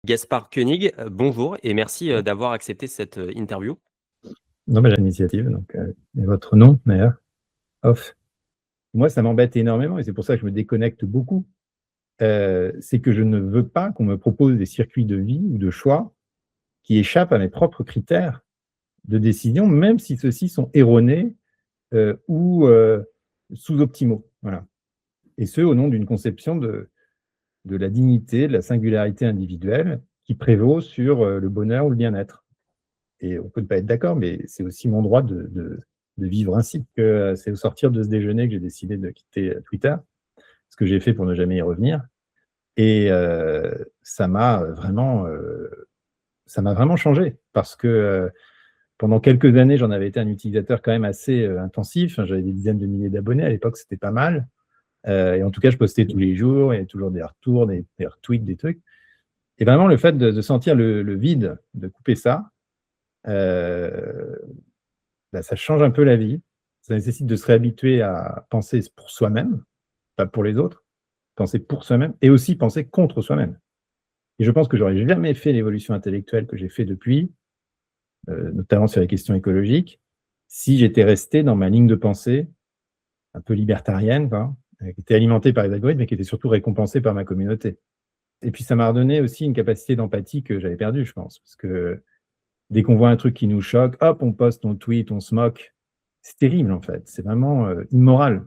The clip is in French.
Gaspard Koenig, bonjour et merci d'avoir accepté cette interview. Non, mais j'ai l'initiative, donc et votre nom d'ailleurs, off. Moi, ça m'embête énormément et c'est pour ça que je me déconnecte beaucoup. C'est que je ne veux pas qu'on me propose des circuits de vie ou de choix qui échappent à mes propres critères de décision, même si ceux-ci sont erronés ou sous-optimaux. Voilà. Et ce, au nom d'une conception de la dignité, de la singularité individuelle qui prévaut sur le bonheur ou le bien-être. Et on peut ne pas être d'accord, mais c'est aussi mon droit de vivre ainsi. C'est au sortir de ce déjeuner que j'ai décidé de quitter Twitter, ce que j'ai fait pour ne jamais y revenir. Et ça m'a vraiment changé parce que pendant quelques années, j'en avais été un utilisateur quand même assez intensif. J'avais des dizaines de milliers d'abonnés. À l'époque, c'était pas mal. Et en tout cas, je postais tous les jours. Il y avait toujours des retours, des retweets, des trucs. Et vraiment, le fait de sentir le vide, de couper ça, ça change un peu la vie. Ça nécessite de se réhabituer à penser pour soi-même, pas pour les autres, penser pour soi-même et aussi penser contre soi-même. Et je pense que j'aurais jamais fait l'évolution intellectuelle que j'ai fait depuis, notamment sur les questions écologiques, si j'étais resté dans ma ligne de pensée un peu libertarienne, qui était alimentée par les algorithmes, mais qui était surtout récompensée par ma communauté. Et puis ça m'a redonné aussi une capacité d'empathie que j'avais perdue, je pense, parce que dès qu'on voit un truc qui nous choque, hop, on poste, on tweet, on se moque. C'est terrible, en fait. C'est vraiment immoral.